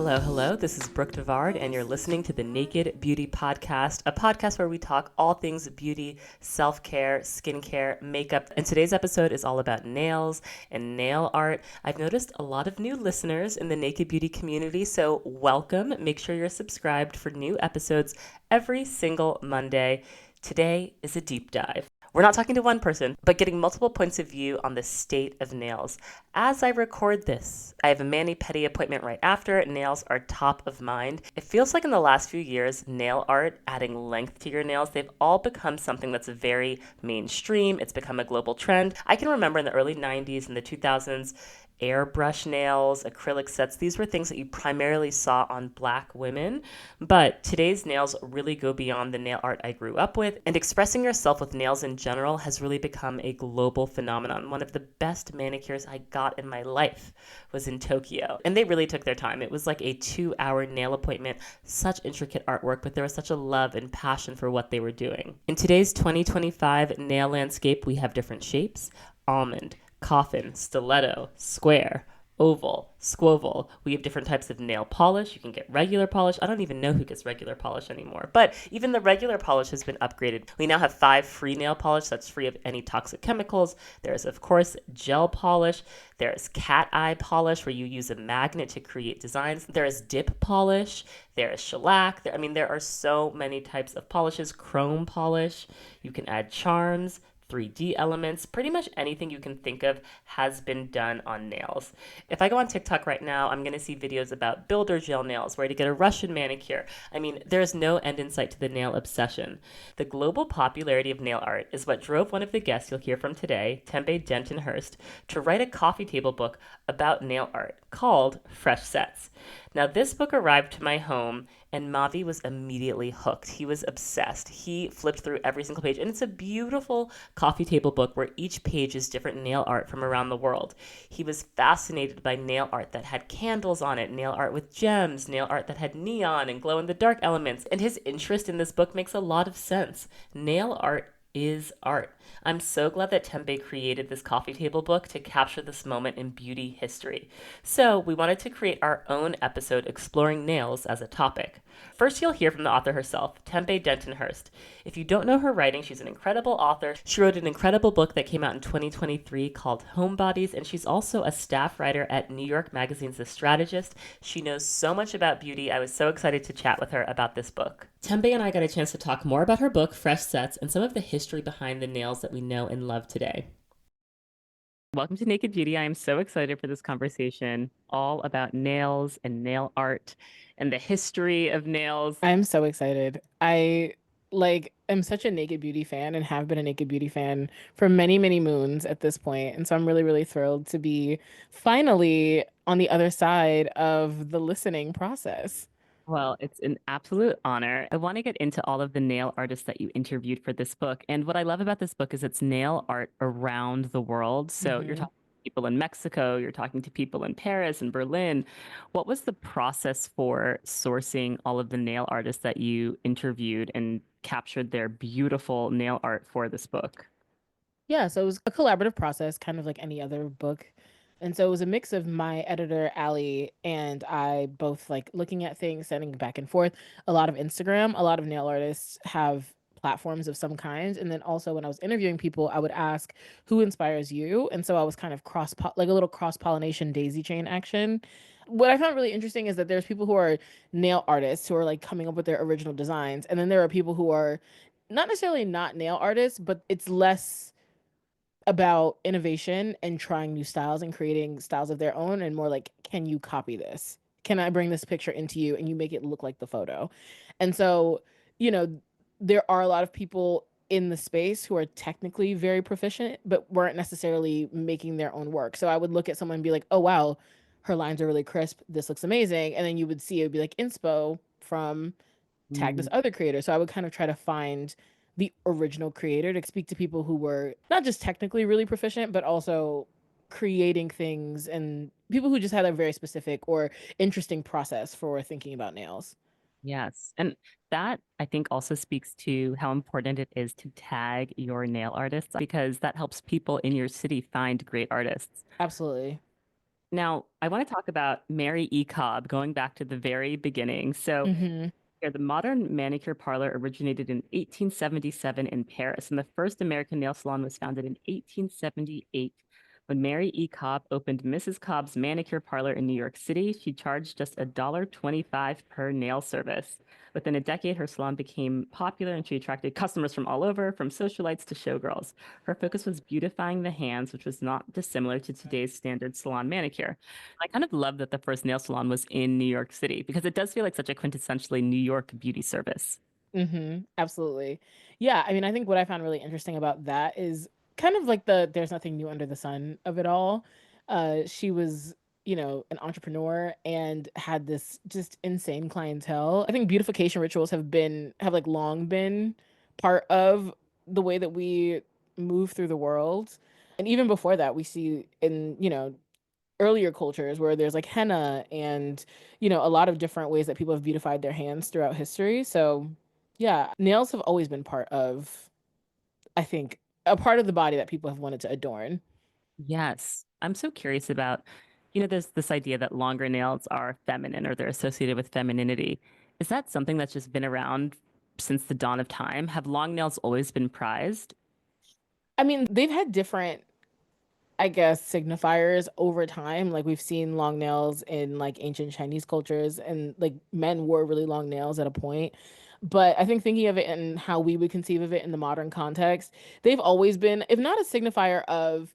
Hello, hello. This is Brooke Devard, and you're listening to the Naked Beauty Podcast, a podcast where we talk all things beauty, self care, skincare, makeup. And today's episode is all about nails and nail art. I've noticed a lot of new listeners in the Naked Beauty community, so welcome. Make sure you're subscribed for new episodes every single Monday. Today is a deep dive. We're not talking to one person, but getting multiple points of view on the state of nails. As I record this, I have a mani-pedi appointment right after. Nails are top of mind. It feels like in the last few years, nail art, adding length to your nails, they've all become something that's very mainstream. It's become a global trend. I can remember in the early 90s and the 2000s, airbrush nails, acrylic sets, these were things that you primarily saw on Black women. But today's nails really go beyond the nail art I grew up with, and expressing yourself with nails in general has really become a global phenomenon. One of the best manicures I got in my life was in Tokyo, and they really took their time. It was like a 2-hour nail appointment, such intricate artwork, but there was such a love and passion for what they were doing. In today's 2025 nail landscape, we have different shapes: almond, coffin, stiletto, square, oval, squoval. We have different types of nail polish. You can get regular polish. I don't even know who gets regular polish anymore, but even the regular polish has been upgraded. We now have 5 free nail polish that's free of any toxic chemicals. There's, of course, gel polish. There's cat eye polish, where you use a magnet to create designs. There is dip polish. There is shellac. There are so many types of polishes. Chrome polish. You can add charms, 3D elements, pretty much anything you can think of has been done on nails. If I go on TikTok right now, I'm going to see videos about builder gel nails, where to get a Russian manicure. There's no end in sight to the nail obsession. The global popularity of nail art is what drove one of the guests you'll hear from today, Tembe Denton Hurst, to write a coffee table book about nail art called Fresh Sets. Now, this book arrived to my home, and Mavi was immediately hooked. He was obsessed. He flipped through every single page, and it's a beautiful coffee table book where each page is different nail art from around the world. He was fascinated by nail art that had candles on it, nail art with gems, nail art that had neon and glow-in-the-dark elements, and his interest in this book makes a lot of sense. Nail art is art. I'm so glad that Tempe created this coffee table book to capture this moment in beauty history. So we wanted to create our own episode exploring nails as a topic. First, you'll hear from the author herself, Tembe Denton Hurst. If you don't know her writing, she's an incredible author. She wrote an incredible book that came out in 2023 called Homebodies, and she's also a staff writer at New York Magazine's The Strategist. She knows so much about beauty. I was so excited to chat with her about this book. Tembe and I got a chance to talk more about her book, Fresh Sets, and some of the history behind the nails that we know and love today. Welcome to Naked Beauty. I am so excited for this conversation, all about nails and nail art and the history of nails. I'm so excited. Am such a Naked Beauty fan and have been a Naked Beauty fan for many, many moons at this point. And so I'm really, really thrilled to be finally on the other side of the listening process. Well, it's an absolute honor. I want to get into all of the nail artists that you interviewed for this book. And what I love about this book is it's nail art around the world. So you're hmm talking to people in Mexico, you're talking to people in Paris and Berlin. What was the process for sourcing all of the nail artists that you interviewed and captured their beautiful nail art for this book? Yeah, so it was a collaborative process, kind of like any other book. And so it was a mix of my editor, Allie, and I both like looking at things, sending back and forth. A lot of Instagram, a lot of nail artists have platforms of some kind. And then also when I was interviewing people, I would ask, who inspires you? And so I was kind of like a little cross pollination daisy chain action. What I found really interesting is that there's people who are nail artists who are like coming up with their original designs. And then there are people who are not necessarily not nail artists, but it's less about innovation and trying new styles and creating styles of their own, and more like, can you copy this? Can I bring this picture into you and you make it look like the photo? And so, you know, there are a lot of people in the space who are technically very proficient, but weren't necessarily making their own work. So I would look at someone and be like, oh, wow, her lines are really crisp. This looks amazing. And then you would see it would be like inspo from tag this other creator. So I would kind of try to find the original creator to speak to people who were not just technically really proficient, but also creating things, and people who just had a very specific or interesting process for thinking about nails. Yes. And that I think also speaks to how important it is to tag your nail artists, because that helps people in your city find great artists. Absolutely. Now, I want to talk about Mary E. Cobb, going back to the very beginning. So, Hmm. yeah, the modern manicure parlor originated in 1877 in Paris, and the first American nail salon was founded in 1878. When Mary E. Cobb opened Mrs. Cobb's manicure parlor in New York City, she charged just $1.25 per nail service. Within a decade, her salon became popular and she attracted customers from all over, from socialites to showgirls. Her focus was beautifying the hands, which was not dissimilar to today's standard salon manicure. I kind of love that the first nail salon was in New York City because it does feel like such a quintessentially New York beauty service. Absolutely. Yeah, I mean, I think what I found really interesting about that is kind of like the there's nothing new under the sun of it all. She was, an entrepreneur and had this just insane clientele. I think beautification rituals have like long been part of the way that we move through the world. And even before that, we see in, earlier cultures where there's like henna and a lot of different ways that people have beautified their hands throughout history. So yeah, nails have always been part of, I think, a part of the body that people have wanted to adorn. Yes. I'm so curious about, there's this idea that longer nails are feminine or they're associated with femininity. Is that something that's just been around since the dawn of time? Have long nails always been prized? I mean, they've had different, I guess, signifiers over time. Like we've seen long nails in like ancient Chinese cultures, and like men wore really long nails at a point. But I think thinking of it and how we would conceive of it in the modern context, they've always been, if not a signifier of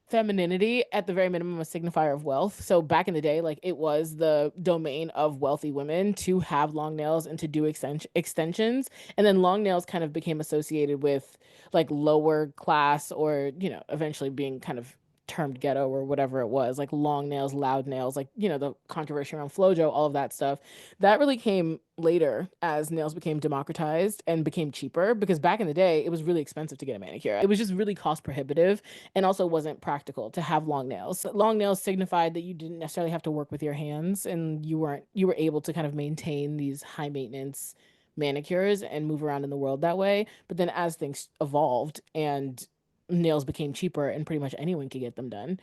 femininity, at the very minimum a signifier of wealth. So back in the day, like it was the domain of wealthy women to have long nails and to do extensions. And then long nails kind of became associated with like lower class, or, eventually being kind of termed ghetto or whatever it was, like long nails, loud nails, like, the controversy around Flojo, all of that stuff. That really came later as nails became democratized and became cheaper, because back in the day, it was really expensive to get a manicure. It was just really cost prohibitive, and also wasn't practical to have long nails. Long nails signified that you didn't necessarily have to work with your hands, and you were able to kind of maintain these high maintenance manicures and move around in the world that way. But then as things evolved and nails became cheaper and pretty much anyone could get them done,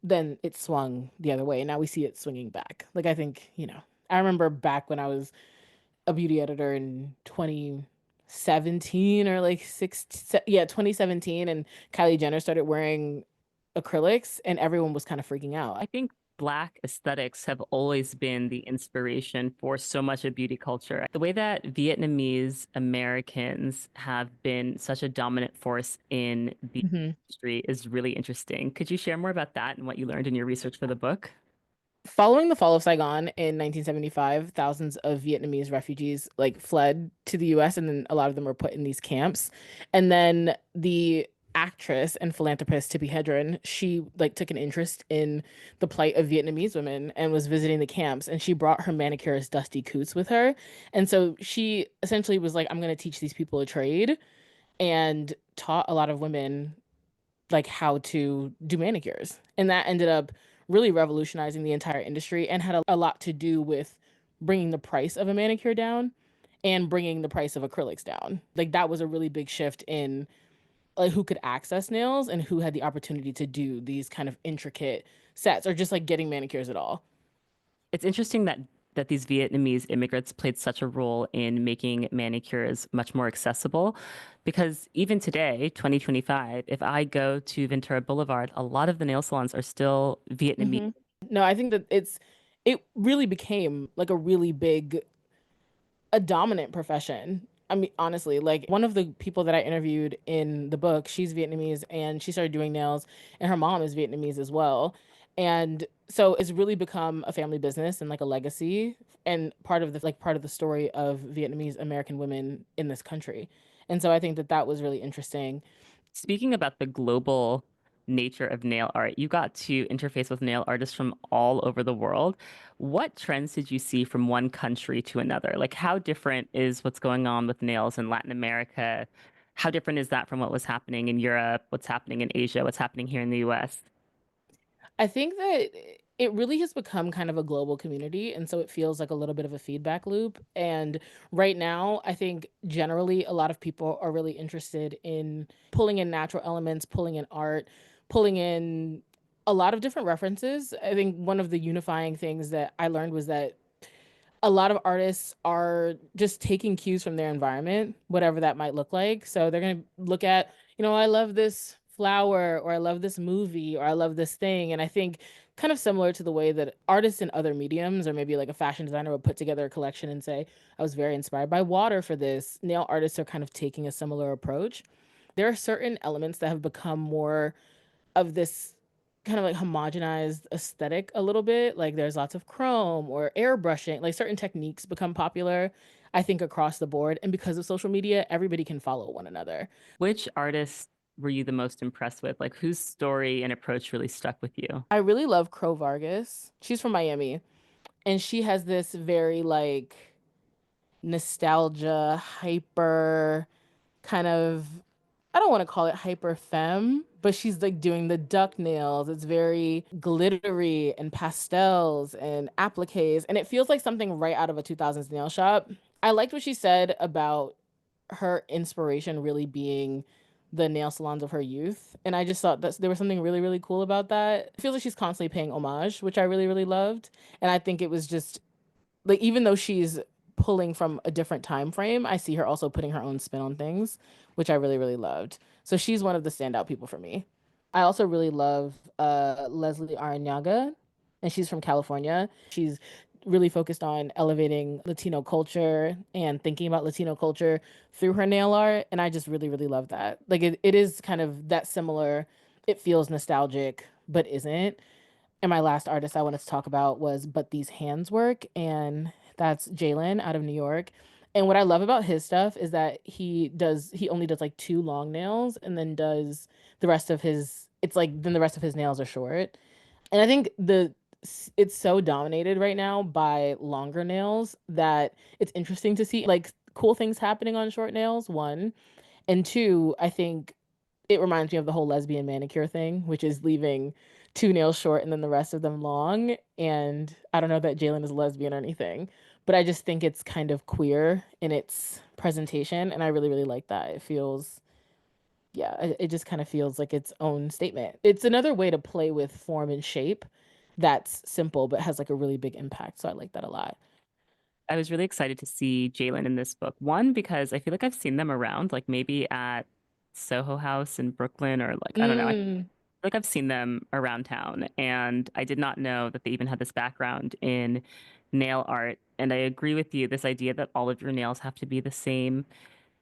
then it swung the other way. And now we see it swinging back. Like I think, I remember back when I was a beauty editor in 2017 or like yeah, 2017, and Kylie Jenner started wearing acrylics and everyone was kind of freaking out. I think Black aesthetics have always been the inspiration for so much of beauty culture. The way that Vietnamese Americans have been such a dominant force in the Mhm. industry is really interesting. Could you share more about that and what you learned in your research for the book? Following the fall of Saigon in 1975, thousands of Vietnamese refugees like fled to the US, and then a lot of them were put in these camps. And then the actress and philanthropist Tippi Hedren, she like took an interest in the plight of Vietnamese women and was visiting the camps, and she brought her manicurist Dusty Coots with her. And so she essentially was like, I'm going to teach these people a trade, and taught a lot of women like how to do manicures. And that ended up really revolutionizing the entire industry and had a lot to do with bringing the price of a manicure down and bringing the price of acrylics down. Like that was a really big shift in like who could access nails and who had the opportunity to do these kind of intricate sets, or just like getting manicures at all. It's interesting that these Vietnamese immigrants played such a role in making manicures much more accessible because even today, 2025, if I go to Ventura Boulevard, a lot of the nail salons are still Vietnamese. Hmm. No, I think that it really became like a really big, a dominant profession. I mean, honestly, like one of the people that I interviewed in the book, she's Vietnamese and she started doing nails, and her mom is Vietnamese as well. And so it's really become a family business and like a legacy, and part of the story of Vietnamese American women in this country. And so I think that that was really interesting. Speaking about the global nature of nail art, you got to interface with nail artists from all over the world. What trends did you see from one country to another? Like, how different is what's going on with nails in Latin America? How different is that from what was happening in Europe, what's happening in Asia, what's happening here in the US? I think that it really has become kind of a global community. And so it feels like a little bit of a feedback loop. And right now, I think generally a lot of people are really interested in pulling in natural elements, pulling in art, pulling in A lot of different references. I think one of the unifying things that I learned was that a lot of artists are just taking cues from their environment, whatever that might look like. So they're going to look at, I love this flower, or I love this movie, or I love this thing. And I think kind of similar to the way that artists in other mediums, or maybe like a fashion designer would put together a collection and say, I was very inspired by water for this. Nail artists are kind of taking a similar approach. There are certain elements that have become more of this kind of like homogenized aesthetic a little bit. Like there's lots of chrome or airbrushing, like certain techniques become popular, I think, across the board. And because of social media, everybody can follow one another. Which artist were you the most impressed with? Like whose story and approach really stuck with you? I really love Crow Vargas. She's from Miami, and she has this very like nostalgia, hyper kind of, I don't want to call it hyper femme, but she's like doing the duck nails. It's very glittery and pastels and appliques, and it feels like something right out of a 2000s nail shop. I liked what she said about her inspiration really being the nail salons of her youth. And I just thought that there was something really, really cool about that. It feels like she's constantly paying homage, which I really, really loved. And I think it was just like, even though she's pulling from a different time frame, I see her also putting her own spin on things, which I really, really loved. So she's one of the standout people for me. I also really love Leslie Aranaga, and she's from California. She's really focused on elevating Latino culture and thinking about Latino culture through her nail art. And I just really, really love that. Like it is kind of that similar. It feels nostalgic, but isn't. And my last artist I wanted to talk about was But These Hands Work, and that's Jalen out of New York. And what I love about his stuff is that he only does like two long nails, and then does the rest of his it's like then the rest of his nails are short. And I think it's so dominated right now by longer nails that it's interesting to see like cool things happening on short nails, one. And two, I think it reminds me of the whole lesbian manicure thing, which is leaving two nails short and then the rest of them long. And I don't know that Jalen is a lesbian or anything, but I just think it's kind of queer in its presentation. And I really, really like that. It feels, yeah, it just kind of feels like its own statement. It's another way to play with form and shape that's simple, but has like a really big impact. So I like that a lot. I was really excited to see Jalen in this book. One, because I feel like I've seen them around, like maybe at Soho House in Brooklyn, or like, I don't know. I feel Mm, like I've seen them around town. And I did not know that they even had this background in nail art. And I agree with you, this idea that all of your nails have to be the same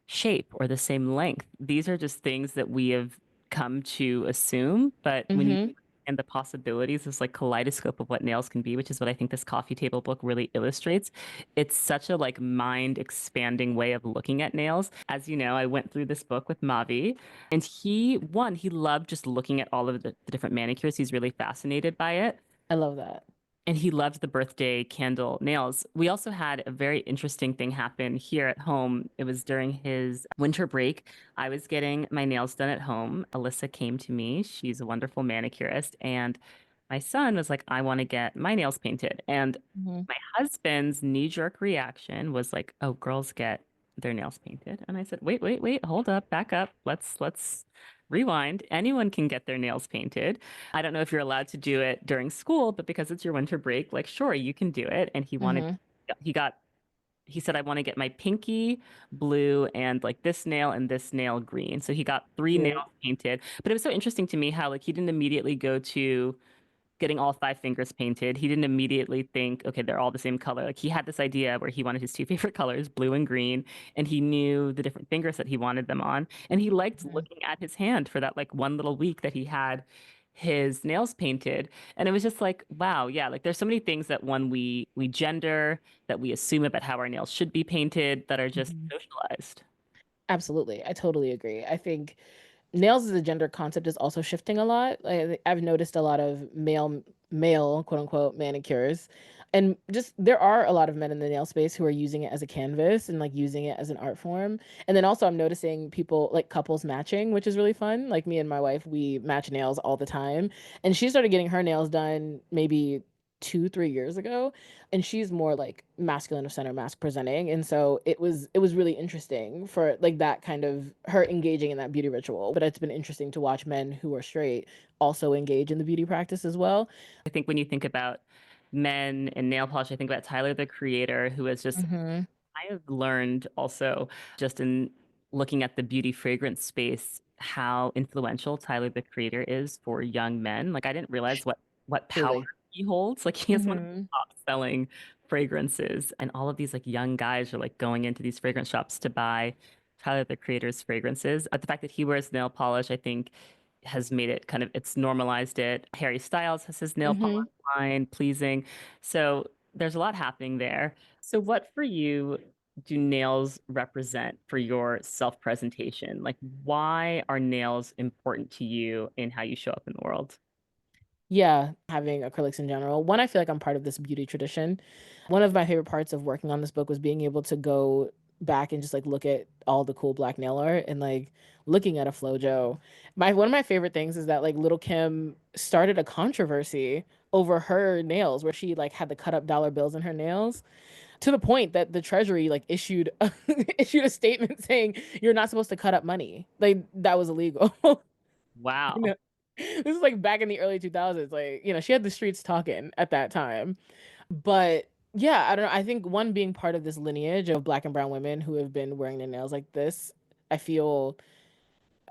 shape or the same length. These are just things that we have come to assume, but when you mm-hmm. and the possibilities, this like kaleidoscope of what nails can be, which is what I think this coffee table book really illustrates. It's such a like mind expanding way of looking at nails. As you know, I went through this book with Mavi, and he loved just looking at all of the different manicures. He's really fascinated by it. I love that. And he loved the birthday candle nails. We also had a very interesting thing happen here at home. It was during his winter break. I was getting my nails done at home. Alyssa came to me. She's a wonderful manicurist. And my son was like, I want to get my nails painted. And Hmm. my husband's knee-jerk reaction was like, oh, girls get their nails painted. And I said, wait, wait, wait, hold up, back up. Let's rewind. Anyone can get their nails painted. I don't know if you're allowed to do it during school, but because it's your winter break, like sure, you can do it. And Hmm. he got he said, I want to get my pinky blue and like this nail green. So he got three nails Cute. painted. But it was so interesting to me how like he didn't immediately go to getting all five fingers painted. He didn't immediately think, okay, they're all the same color. Like he had this idea where he wanted his two favorite colors, blue and green, and he knew the different fingers that he wanted them on. And he liked Mhm. looking at his hand for that like one little week that he had his nails painted. And it was just like, wow, yeah, like there's so many things that when we gender, that we assume about how our nails should be painted that are just Mhm. socialized. Absolutely. I totally agree. I think nails as a gender concept is also shifting a lot. Like, I've noticed a lot of male quote unquote manicures. And just there are a lot of men in the nail space who are using it as a canvas and like using it as an art form. And then also I'm noticing people like couples matching, which is really fun. Like me and my wife, we match nails all the time. And she started getting her nails done maybe 2, 3 years ago, and she's more like masculine of center, mask presenting, and so it was really interesting for like that kind of her engaging in that beauty ritual. But it's been interesting to watch men who are straight also engage in the beauty practice as well. I think when you think about men and nail polish, I think about Tyler, the creator, who has just Hmm. I have learned also just in looking at the beauty fragrance space how influential Tyler the Creator is for young men. Like I didn't realize what power Truly. he holds. Like he has one of the Hmm. top selling fragrances, and all of these like young guys are like going into these fragrance shops to buy Tyler the Creator's fragrances. But the fact that he wears nail polish, I think, has made it kind of it's normalized it. Harry Styles has his nail polish Hmm. line, pleasing. So there's a lot happening there. So, what for you do nails represent for your self presentation? Like, why are nails important to you in how you show up in the world? Yeah, having acrylics in general. One, I feel like I'm part of this beauty tradition. One of my favorite parts of working on this book was being able to go back and just like look at all the cool black nail art and like looking at a Flojo. My one of my favorite things is that like Little Kim started a controversy over her nails where she like had the cut up dollar bills in her nails to the point that the Treasury like issued a statement saying you're not supposed to cut up money. Like that was illegal. You Wow. know, this is like back in the early 2000s. Like, she had the streets talking at that time. But yeah, I don't know. I think one being part of this lineage of black and brown women who have been wearing their nails like this, I feel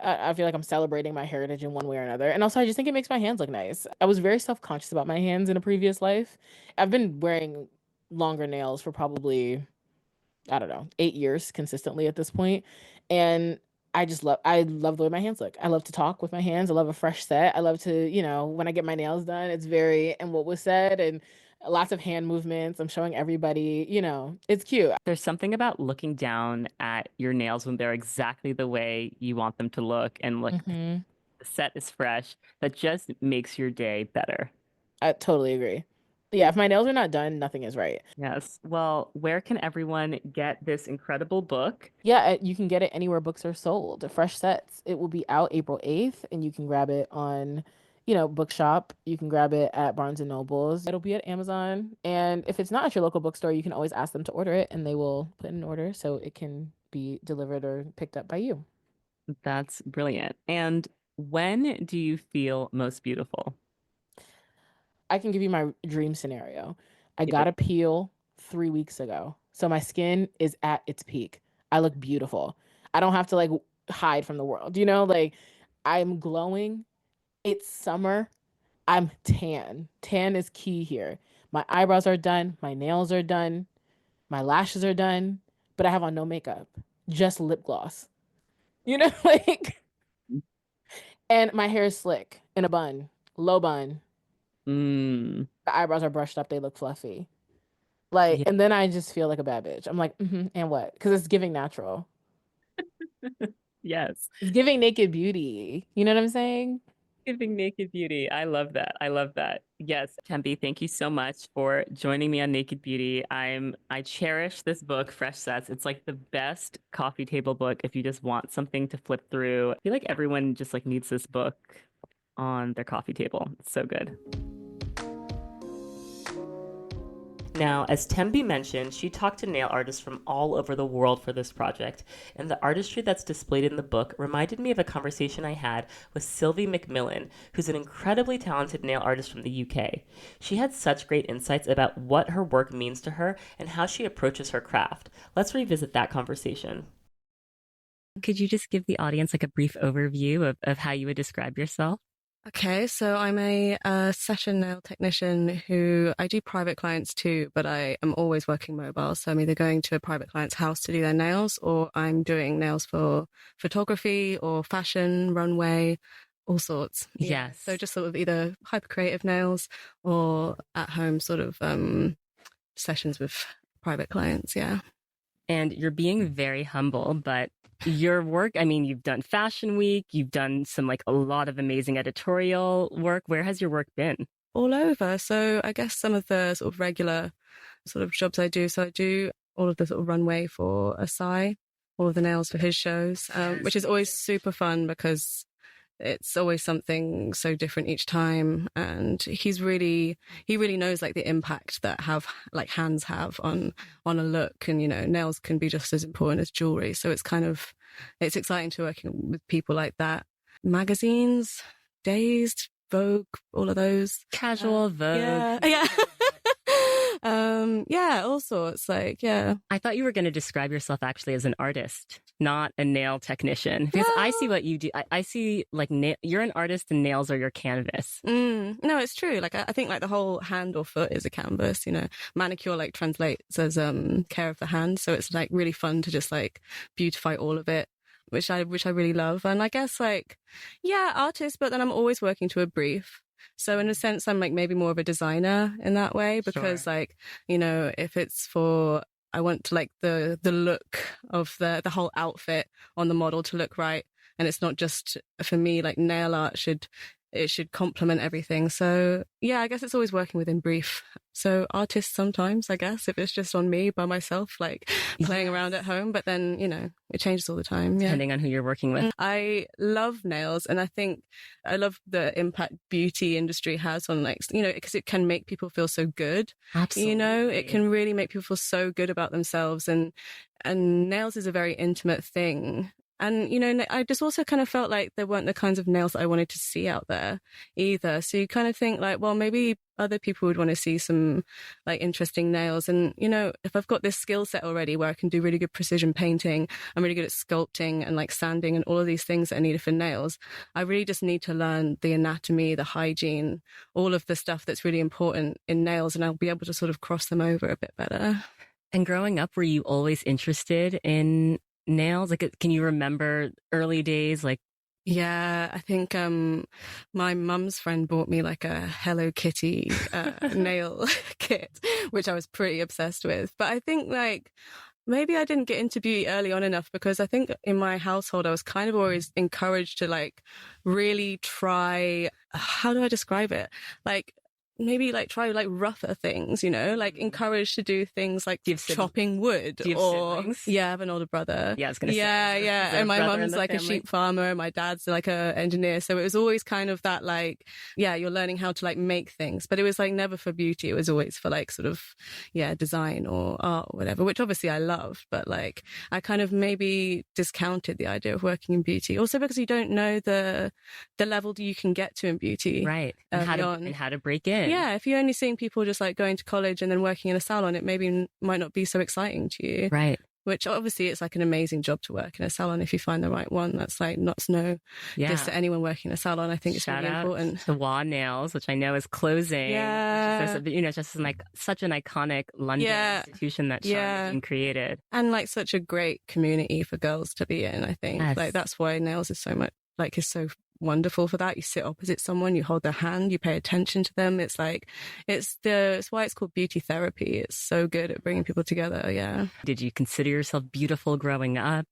I feel like I'm celebrating my heritage in one way or another. And also I just think it makes my hands look nice. I was very self-conscious about my hands in a previous life. I've been wearing longer nails for probably, I don't know, 8 years consistently at this point. And I love the way my hands look. I love to talk with my hands. I love a fresh set. I love to, when I get my nails done, it's very, and what was said, and lots of hand movements. I'm showing everybody, it's cute. There's something about looking down at your nails when they're exactly the way you want them to look and look, Hmm. the set is fresh, that just makes your day better. I totally agree. Yeah, if my nails are not done, nothing is right. Yes. Well, where can everyone get this incredible book? Yeah, you can get it anywhere books are sold. Fresh Sets. It will be out April 8th, and you can grab it on, Bookshop. You can grab it at Barnes and Nobles. It'll be at Amazon. And if it's not at your local bookstore, you can always ask them to order it, and they will put in an order so it can be delivered or picked up by you. That's brilliant. And when do you feel most beautiful? I can give you my dream scenario. I Give got it. a peel 3 weeks ago, so my skin is at its peak. I look beautiful. I don't have to like hide from the world, like I'm glowing. It's summer. I'm tan. Tan is key here. My eyebrows are done. My nails are done. My lashes are done. But I have on no makeup, just lip gloss. Like, and my hair is slick in a bun, low bun. Mm, The eyebrows are brushed up. They look fluffy. Like, yeah. and then I just feel like a bad bitch. I'm like, and what? Because it's giving natural. Yes. It's giving naked beauty. You know what I'm saying? Giving Naked Beauty. I love that. I love that. Yes, Tempe, thank you so much for joining me on Naked Beauty. I cherish this book, Fresh Sets. It's like the best coffee table book if you just want something to flip through. I feel like everyone just like needs this book on their coffee table. It's so good. Now, as Tembe mentioned, she talked to nail artists from all over the world for this project, and the artistry that's displayed in the book reminded me of a conversation I had with Sylvie McMillan, who's an incredibly talented nail artist from the UK. She had such great insights about what her work means to her and how she approaches her craft. Let's revisit that conversation. Could you just give the audience like a brief overview of how you would describe yourself? Okay, so I'm a session nail technician who I do private clients too, but I am always working mobile. So I'm either going to a private client's house to do their nails, or I'm doing nails for photography or fashion, runway, all sorts. Yeah. Yes. So just sort of either hyper creative nails or at home sort of sessions with private clients. Yeah. And you're being very humble, but your work, I mean, you've done Fashion Week, you've done some like a lot of amazing editorial work. Where has your work been? All over. So I guess some of the sort of regular sort of jobs I do. So I do all of the sort of runway for Asai, all of the nails for his shows, which is always super fun because it's always something so different each time. And he really knows like the impact that hands have on a look. And, nails can be just as important as jewelry. So it's exciting to working with people like that. Magazines, Dazed, Vogue, all of those. Casual, Vogue. Yeah. All sorts. I thought you were going to describe yourself actually as an artist, not a nail technician, because I see what you do. I see like you're an artist and nails are your canvas. No, it's true. Like I think like the whole hand or foot is a canvas. Manicure like translates as care of the hand, so it's like really fun to just like beautify all of it, which I really love. And I guess artist, but then I'm always working to a brief. So in a sense, I'm like maybe more of a designer in that way, because if it's I want to like the look of the whole outfit on the model to look right. And it's not just for me, like nail art should complement everything. So I guess it's always working within brief. So artist sometimes, I guess, if it's just on me by myself, like playing around at home, but then, it changes all the time. Yeah. Depending on who you're working with. I love nails, and I think I love the impact beauty industry has on because it can make people feel so good. Absolutely. It can really make people feel so good about themselves, and nails is a very intimate thing. And, I just also kind of felt like there weren't the kinds of nails that I wanted to see out there either. So you kind of think like, well, maybe other people would want to see some like interesting nails. And, if I've got this skill set already where I can do really good precision painting, I'm really good at sculpting and like sanding and all of these things that are needed for nails. I really just need to learn the anatomy, the hygiene, all of the stuff that's really important in nails, and I'll be able to sort of cross them over a bit better. And growing up, were you always interested in nails? Like, can you remember early days? Like, yeah, I think my mum's friend bought me like a Hello Kitty nail kit, which I was pretty obsessed with. But I think like maybe I didn't get into beauty early on enough, because I think in my household I was kind of always encouraged to like really try, how do I describe it? Like maybe like try like rougher things, like encouraged to do things like chopping wood. Do you have siblings? Yeah, I have an older brother. Yeah, I was gonna say. Yeah. And my mum's like a sheep farmer, and my dad's like a engineer. So it was always kind of that like, you're learning how to like make things, but it was like never for beauty. It was always for like sort of, design or art or whatever, which obviously I loved, but like I kind of maybe discounted the idea of working in beauty. Also because you don't know the level you can get to in beauty. Right. And how to break in. Yeah, if you're only seeing people just like going to college and then working in a salon, it maybe might not be so exciting to you. Right. Which obviously it's like an amazing job to work in a salon if you find the right one. That's like not no this to anyone working in a salon. I think it's really important. The Wah Nails, which I know is closing. Yeah. Just like such an iconic London institution that Charlotte created. And like such a great community for girls to be in, I think. Yes. Like that's why nails is so much like is so wonderful for that. You sit opposite someone, you hold their hand, you pay attention to them. It's like it's why it's called beauty therapy. It's so good at bringing people together. Yeah. Did you consider yourself beautiful growing up?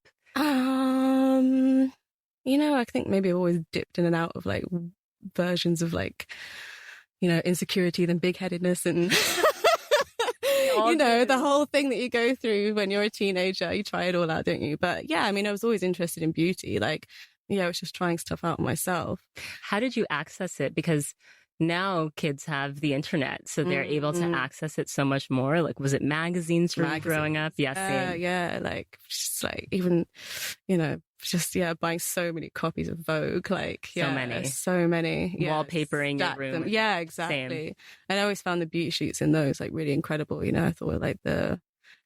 I think maybe I've always dipped in and out of like versions of like insecurity, then big-headedness, and the whole thing that you go through when you're a teenager. You try it all out, don't you? But I was always interested in beauty. Like I was just trying stuff out myself. How did you access it? Because now kids have the internet, so they're able to access it so much more. Like, was it magazines for you growing up? Yeah, same. Like, just like even, buying so many copies of Vogue. Like, so many. Yeah, wallpapering your room. Yeah, exactly. Same. And I always found the beauty shoots in those like really incredible. I thought like the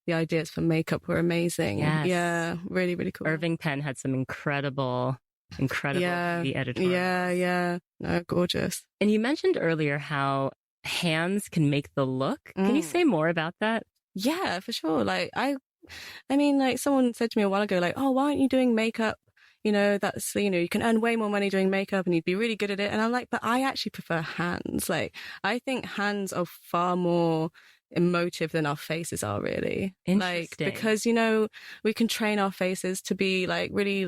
ideas for makeup were amazing. Yes. Yeah, really, really cool. Irving Penn had some incredible beauty editorials. Yeah. No, gorgeous. And you mentioned earlier how hands can make the look. Can you say more about that? Yeah, for sure. Like I mean, like someone said to me a while ago, like, oh, why aren't you doing makeup? That's, you can earn way more money doing makeup and you'd be really good at it. And I'm like, but I actually prefer hands. Like, I think hands are far more emotive than our faces are, really. Like, because we can train our faces to be like really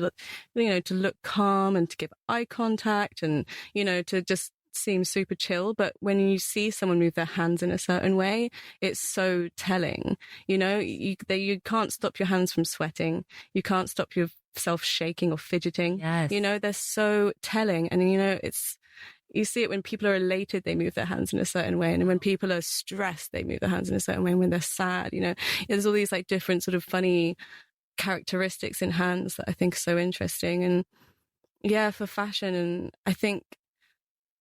to look calm and to give eye contact and to just seem super chill. But when you see someone move their hands in a certain way, it's so telling. You can't stop your hands from sweating, you can't stop your shaking or fidgeting. Yes. You know, they're so telling. And, you know, you see it when people are elated, they move their hands in a certain way. And when people are stressed, they move their hands in a certain way. And when they're sad, you know, there's all these like different sort of funny characteristics in hands that I think are so interesting. And yeah, for fashion. And I think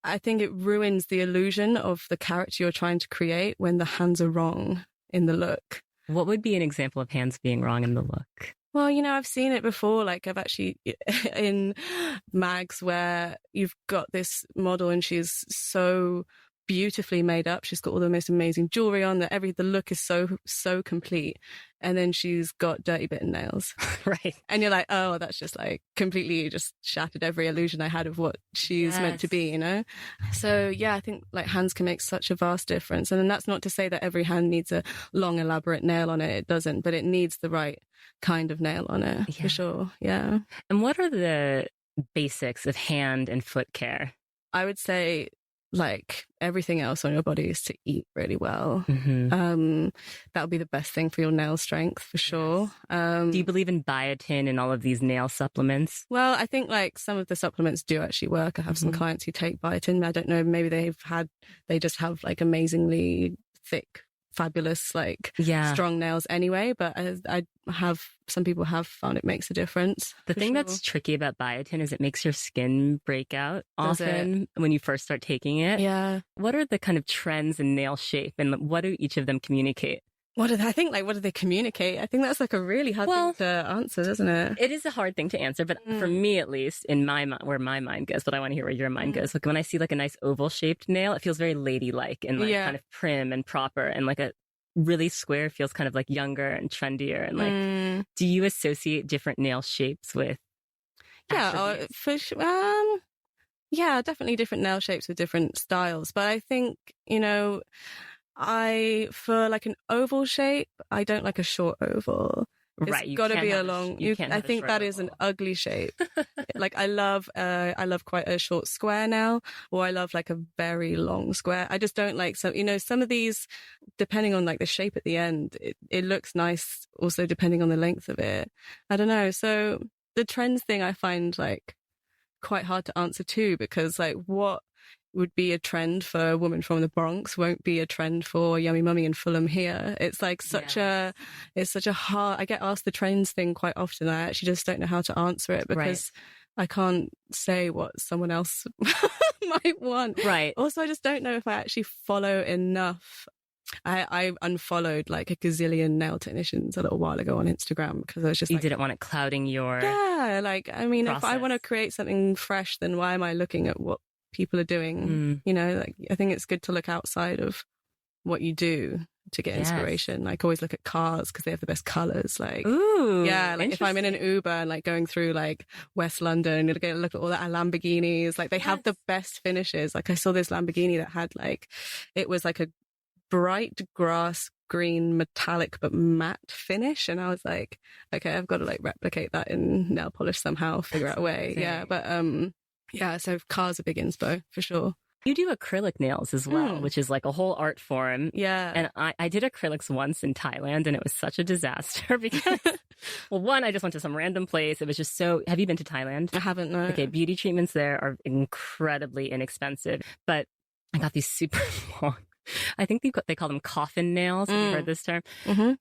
it ruins the illusion of the character you're trying to create when the hands are wrong in the look. What would be an example of hands being wrong in the look? Well, you know, I've seen it before. Like I've actually in mags where you've got this model and she's so beautifully made up. She's got all the most amazing jewelry on. The look is so complete. And then she's got dirty bitten nails. Right. And you're like, oh, that's just like completely just shattered every illusion I had of what she's meant to be, you know? So yeah, I think like hands can make such a vast difference. And then that's not to say that every hand needs a long, elaborate nail on it. It doesn't, but it needs the right kind of nail on it for sure. Yeah. And what are the basics of hand and foot care? I would say like everything else on your body is to eat really well. Mm-hmm. That would be the best thing for your nail strength for sure. Do you believe in biotin and all of these nail supplements? Well, I think like some of the supplements do actually work. I have some clients who take biotin. I don't know, maybe they just have like amazingly thick, fabulous, like strong nails anyway, but some people have found it makes a difference. The thing that's tricky about biotin is it makes your skin break out often when you first start taking it. Yeah. What are the kind of trends in nail shape and what do each of them communicate? What do they communicate? I think that's like a really hard thing to answer, isn't it? It is a hard thing to answer, but for me at least, in my mind, where my mind goes, but I want to hear where your mind goes. Like when I see like a nice oval shaped nail, it feels very ladylike and like kind of prim and proper, and like a really square feels kind of like younger and trendier. And like, do you associate different nail shapes with? For sure. Yeah, definitely different nail shapes with different styles. But I think, you know, for like an oval shape, I don't like a short oval. Right, it's got to be a long. I think that is an ugly shape. Like I love quite a short square now, or I love like a very long square. I just don't like some. You know, some of these, depending on like the shape at the end, it looks nice. Also, depending on the length of it, I don't know. So the trends thing, I find like quite hard to answer too, because like what would be a trend for a woman from the Bronx won't be a trend for Yummy Mummy in Fulham here. It's like such a hard, I get asked the trends thing quite often. I actually just don't know how to answer it because I can't say what someone else might want. Right. Also, I just don't know if I actually follow enough. I unfollowed like a gazillion nail technicians a little while ago on Instagram because I was just you didn't want it clouding your like, I mean, process. If I want to create something fresh, then why am I looking at what people are doing? You know, like I think it's good to look outside of what you do to get inspiration. Like always look at cars because they have the best colors. Like, like if I'm in an Uber and like going through like West London, you're going to look at all the Lamborghinis. Like they have the best finishes. Like I saw this Lamborghini that had like, it was like a bright grass green metallic but matte finish, and I was like, okay, I've got to like replicate that in nail polish somehow, figure out a way. So cars are big inspo for sure. You do acrylic nails as well, which is like a whole art form. Yeah. And I did acrylics once in Thailand and it was such a disaster because, well, one, I just went to some random place. It was just so, have you been to Thailand? I haven't, no. Okay, beauty treatments there are incredibly inexpensive, but I got these super long, I think they call them coffin nails. Have you heard this term?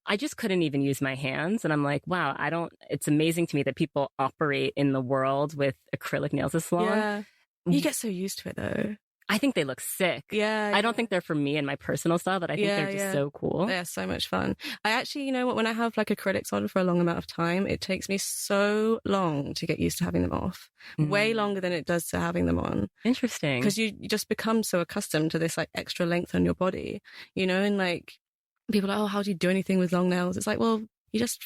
I just couldn't even use my hands. And I'm like, wow, it's amazing to me that people operate in the world with acrylic nails this long. Yeah. You get so used to it though. I think they look sick. Yeah. I don't think they're for me and my personal style, but I think they're just so cool. They're so much fun. I actually, you know what, when I have like acrylics on for a long amount of time, it takes me so long to get used to having them off. Way longer than it does to having them on. Interesting. Because you just become so accustomed to this like extra length on your body, you know, and like people are like, oh, how do you do anything with long nails? It's like, well, you just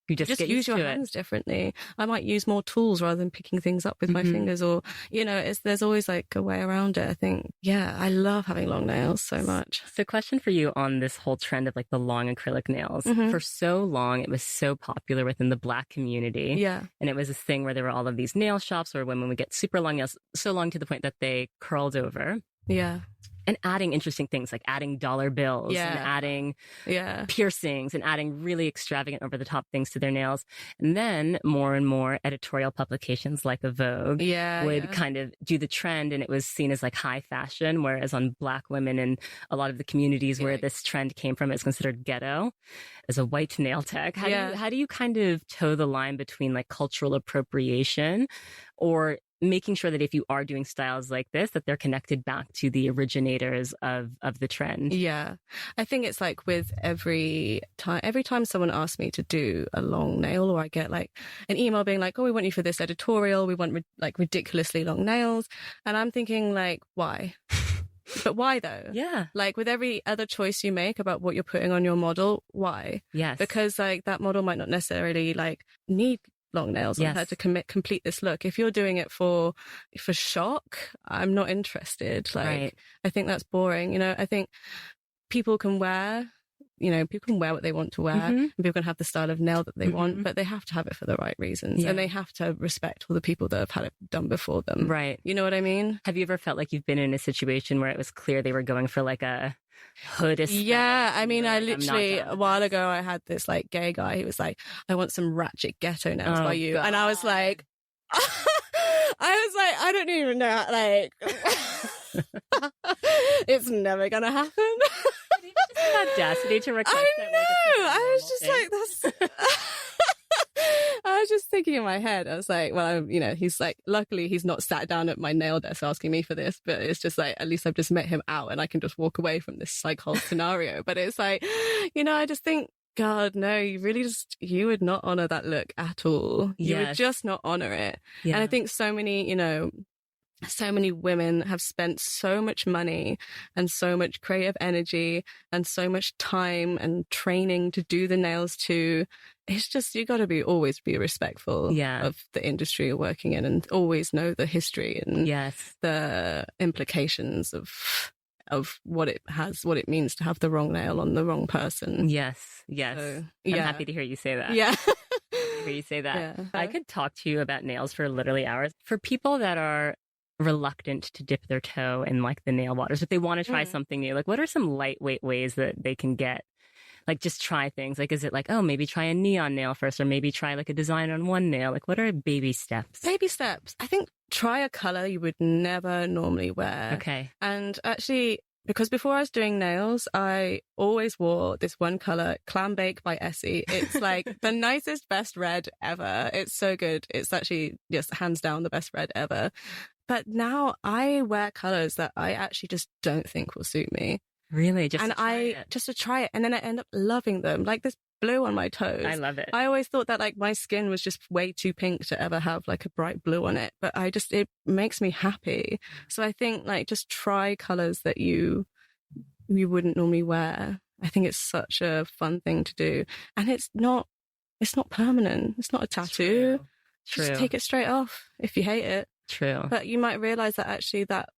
get use your hands differently. I might use more tools rather than picking things up with my fingers, or, you know, there's always like a way around it. I think, I love having long nails so much. So question for you on this whole trend of like the long acrylic nails. For so long, it was so popular within the Black community. Yeah. And it was this thing where there were all of these nail shops where women would get super long nails, so long to the point that they curled over. Yeah. and adding interesting things like adding dollar bills and adding piercings and adding really extravagant over the top things to their nails. And then more and more editorial publications like a Vogue would kind of do the trend, and it was seen as like high fashion, whereas on Black women and a lot of the communities where this trend came from, it's considered ghetto. As a white nail tech, how do you kind of toe the line between like cultural appropriation or making sure that if you are doing styles like this, that they're connected back to the originators of the trend? Yeah. I think it's like with every time someone asks me to do a long nail, or I get like an email being like, oh, we want you for this editorial, we want like ridiculously long nails. And I'm thinking like, why? But why though? Yeah. Like with every other choice you make about what you're putting on your model, why? Yes. Because like that model might not necessarily like need long nails on her to complete this look. If you're doing it for shock, I'm not interested. Like I think that's boring. You know, I think people can wear what they want to wear, and people can have the style of nail that they want, but they have to have it for the right reasons, and they have to respect all the people that have had it done before them. Right. You know what I mean? Have you ever felt like you've been in a situation where it was clear they were going for like a hood aesthetic? Yeah, I mean, I literally a while ago I had this like gay guy. He was like, "I want some ratchet ghetto nails by you," and I was like, I don't even know, like, it's never gonna happen. Audacity to request I know. I was just like, that's. I was just thinking in my head. I was like, well, he's like, luckily he's not sat down at my nail desk asking me for this, but it's just like, at least I've just met him out and I can just walk away from this like whole scenario. But it's like, I just think, God, no, you would not honor that look at all. You would just not honor it. Yeah. And I think so many women have spent so much money and so much creative energy and so much time and training to do the nails too. It's just, you got to always be respectful of the industry you're working in, and always know the history and the implications of what it means to have the wrong nail on the wrong person. Yes. So, I'm happy to hear you say that. Yeah. Hear you say that. Yeah. I could talk to you about nails for literally hours. For people that are reluctant to dip their toe in like the nail waters, if they want to try something new, like what are some lightweight ways that they can get, like just try things? Like, is it like, oh, maybe try a neon nail first, or maybe try like a design on one nail? Like, what are baby steps? I think try a color you would never normally wear. Okay. And actually, because before I was doing nails, I always wore this one color, Clam Bake by Essie. It's like the nicest, best red ever. It's so good. It's actually just hands down the best red ever. But now I wear colors that I actually just don't think will suit me. Really? Just to try it. And then I end up loving them. Like this blue on my toes. I love it. I always thought that like my skin was just way too pink to ever have like a bright blue on it. But it makes me happy. So I think like just try colors that you wouldn't normally wear. I think it's such a fun thing to do. And it's not permanent. It's not a tattoo. True. Just take it straight off if you hate it. True. But you might realize that actually that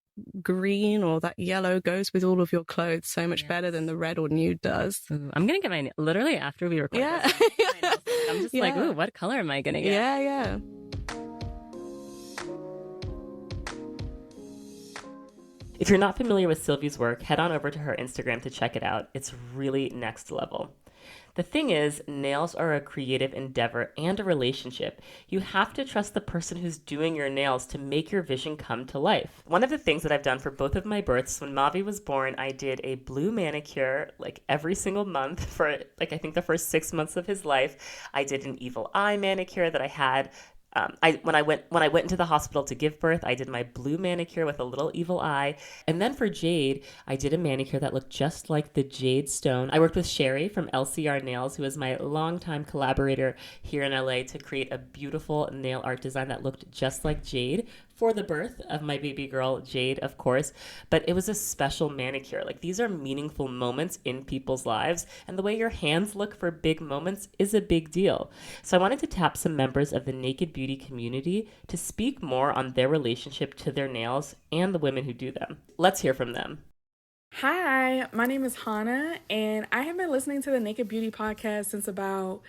green or that yellow goes with all of your clothes so much better than the red or nude does. Ooh, I'm going to get my literally after we record this, I'm just like, ooh, what color am I going to get? Yeah. If you're not familiar with Sylvie's work, head on over to her Instagram to check it out. It's really next level. The thing is, nails are a creative endeavor and a relationship. You have to trust the person who's doing your nails to make your vision come to life. One of the things that I've done for both of my births, when Mavi was born, I did a blue manicure like every single month for like I think the first 6 months of his life. I did an evil eye manicure that I had. When I went into the hospital to give birth, I did my blue manicure with a little evil eye. And then for Jade, I did a manicure that looked just like the Jade Stone. I worked with Sherry from LCR Nails, who is my longtime collaborator here in LA, to create a beautiful nail art design that looked just like Jade for the birth of my baby girl, Jade, of course. But it was a special manicure. Like, these are meaningful moments in people's lives, and the way your hands look for big moments is a big deal. So I wanted to tap some members of the Naked Beauty community to speak more on their relationship to their nails and the women who do them. Let's hear from them. Hi, my name is Hannah, and I have been listening to the Naked Beauty podcast since about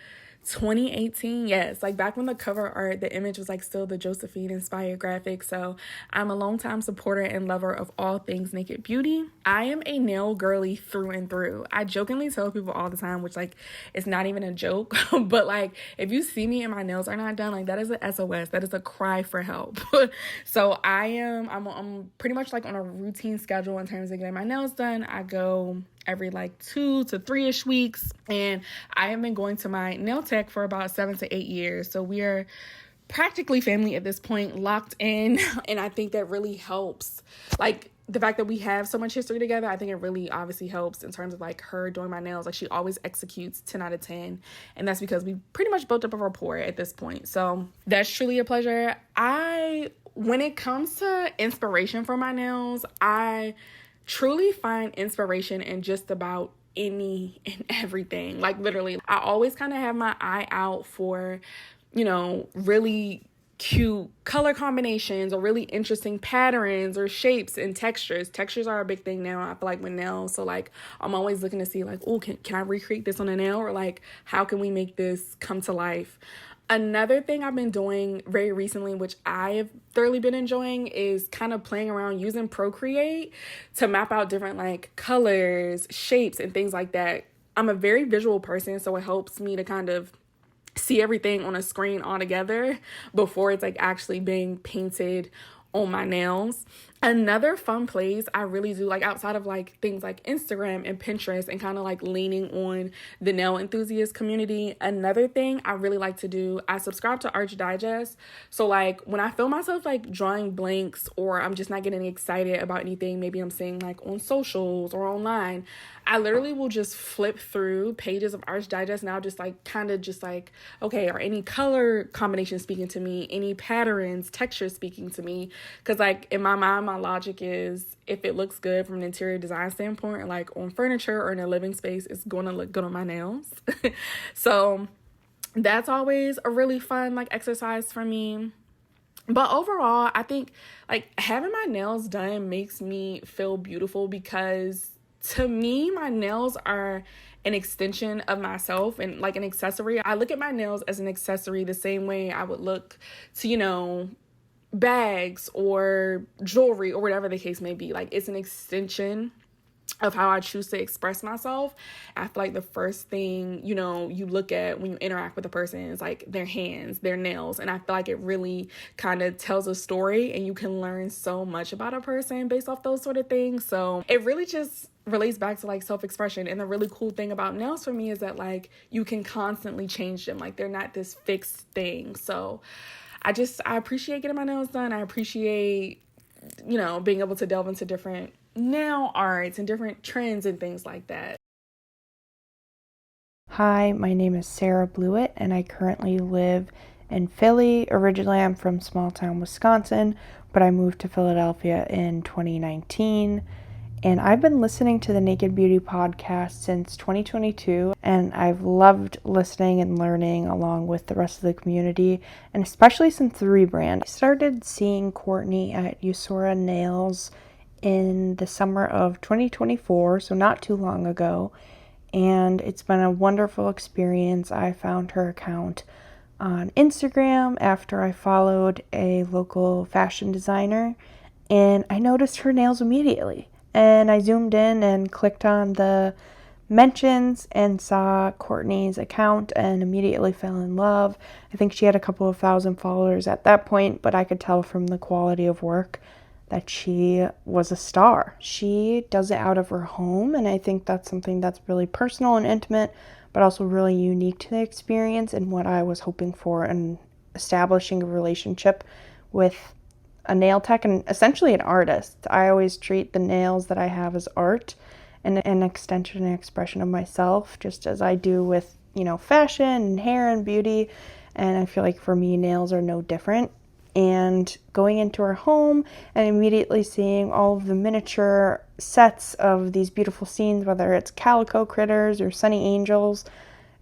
2018, yes, like back when the cover art, the image was like still the Josephine inspired graphic. So I'm a longtime supporter and lover of all things naked beauty. I am a nail girly through and through. I jokingly tell people all the time, which like it's not even a joke, but like if you see me and my nails are not done, like that is a SOS. That is a cry for help. So I'm pretty much like on a routine schedule in terms of getting my nails done. I go every like 2 to 3-ish weeks, and I have been going to my nail tech for about 7 to 8 years. So we are practically family at this point, locked in. And I think that really helps, like the fact that we have so much history together. I think it really obviously helps in terms of like her doing my nails. Like she always executes 10 out of 10, and that's because we pretty much built up a rapport at this point. So that's truly a pleasure. When it comes to inspiration for my nails, I truly find inspiration in just about any and everything. Like literally, I always kind of have my eye out for, really cute color combinations or really interesting patterns or shapes and textures. Textures are a big thing now, I feel like, with nails. So like I'm always looking to see like, oh, can I recreate this on a nail, or like how can we make this come to life? Another thing I've been doing very recently, which I have thoroughly been enjoying, is kind of playing around using Procreate to map out different like colors, shapes, and things like that. I'm a very visual person, so it helps me to kind of see everything on a screen all together before it's like actually being painted on my nails. Another fun place I really do, like outside of like things like Instagram and Pinterest and kind of like leaning on the nail enthusiast community, another thing I really like to do, I subscribe to Arch Digest. So like when I feel myself like drawing blanks, or I'm just not getting excited about anything, maybe I'm seeing like on socials or online, I literally will just flip through pages of Arch Digest now, just like kind of just like, okay, are any color combinations speaking to me? Any patterns, textures speaking to me? Because like in my mind, my logic is if it looks good from an interior design standpoint, like on furniture or in a living space, it's going to look good on my nails. So that's always a really fun like exercise for me. But overall, I think like having my nails done makes me feel beautiful, because to me, my nails are an extension of myself and like an accessory. I look at my nails as an accessory the same way I would look to, bags or jewelry or whatever the case may be. Like it's an extension of how I choose to express myself. I feel like the first thing, you look at when you interact with a person is like their hands, their nails. And I feel like it really kind of tells a story, and you can learn so much about a person based off those sort of things. So it really just relates back to like self-expression. And the really cool thing about nails for me is that like you can constantly change them. Like they're not this fixed thing. So I appreciate getting my nails done. I appreciate, being able to delve into different nail arts and different trends and things like that. Hi, my name is Sarah Blewett, and I currently live in Philly. Originally, I'm from small town Wisconsin, but I moved to Philadelphia in 2019. And I've been listening to the Naked Beauty podcast since 2022, and I've loved listening and learning along with the rest of the community, and especially since the rebrand. I started seeing Courtney at Usura Nails in the summer of 2024, so not too long ago, and it's been a wonderful experience. I found her account on Instagram after I followed a local fashion designer, and I noticed her nails immediately. And I zoomed in and clicked on the mentions and saw Courtney's account and immediately fell in love. I think she had a couple of thousand followers at that point, but I could tell from the quality of work that she was a star. She does it out of her home, and I think that's something that's really personal and intimate, but also really unique to the experience and what I was hoping for in establishing a relationship with a nail tech and essentially an artist. I always treat the nails that I have as art and an extension and expression of myself, just as I do with, fashion and hair and beauty. And I feel like for me, nails are no different. And going into her home and immediately seeing all of the miniature sets of these beautiful scenes, whether it's calico critters or sunny angels,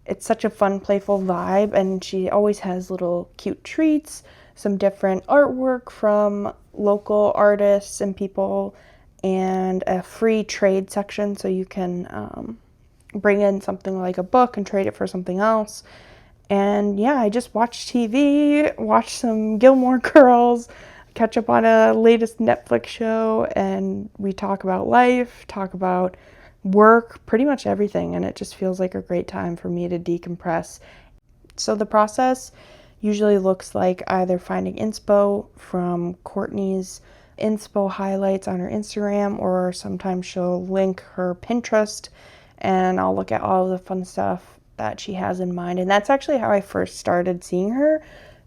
it's such a fun, playful vibe. And she always has little cute treats, some different artwork from local artists and people, and a free trade section so you can bring in something like a book and trade it for something else. And yeah, I just watch TV, watch some Gilmore Girls, catch up on a latest Netflix show, and we talk about life, talk about work, pretty much everything. And it just feels like a great time for me to decompress. So the process usually looks like either finding inspo from Courtney's inspo highlights on her Instagram, or sometimes she'll link her Pinterest and I'll look at all the fun stuff that she has in mind. And that's actually how I first started seeing her,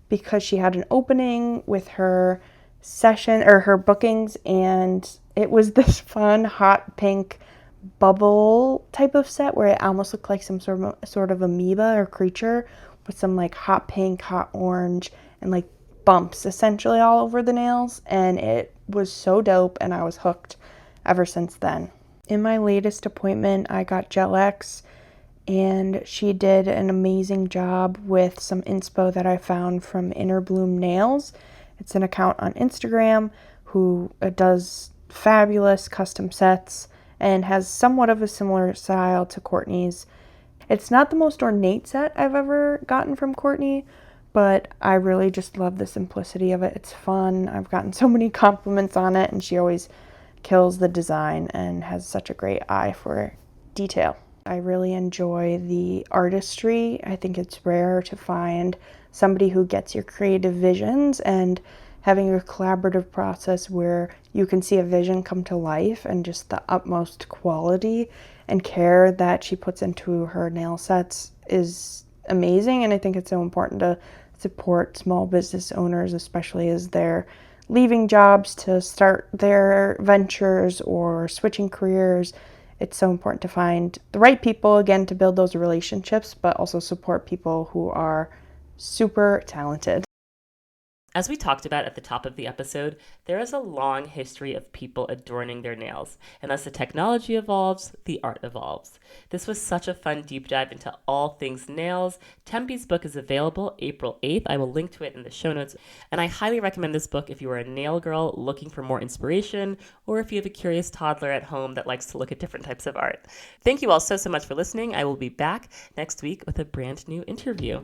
because she had an opening with her session or her bookings, and it was this fun hot pink bubble type of set where it almost looked like some sort of amoeba or creature with some like hot pink, hot orange, and like bumps essentially all over the nails. And it was so dope, and I was hooked ever since then. In my latest appointment, I got Gel X, and she did an amazing job with some inspo that I found from Inner Bloom Nails. It's an account on Instagram who does fabulous custom sets and has somewhat of a similar style to Courtney's. It's not the most ornate set I've ever gotten from Courtney, but I really just love the simplicity of it. It's fun. I've gotten so many compliments on it, and she always kills the design and has such a great eye for detail. I really enjoy the artistry. I think it's rare to find somebody who gets your creative visions, and having a collaborative process where you can see a vision come to life, and just the utmost quality and care that she puts into her nail sets is amazing. And I think it's so important to support small business owners, especially as they're leaving jobs to start their ventures or switching careers. It's so important to find the right people, again, to build those relationships, but also support people who are super talented. As we talked about at the top of the episode, there is a long history of people adorning their nails, and as the technology evolves, the art evolves. This was such a fun deep dive into all things nails. Tempe's book is available April 8th. I will link to it in the show notes, and I highly recommend this book if you are a nail girl looking for more inspiration, or if you have a curious toddler at home that likes to look at different types of art. Thank you all so much for listening. I will be back next week with a brand new interview.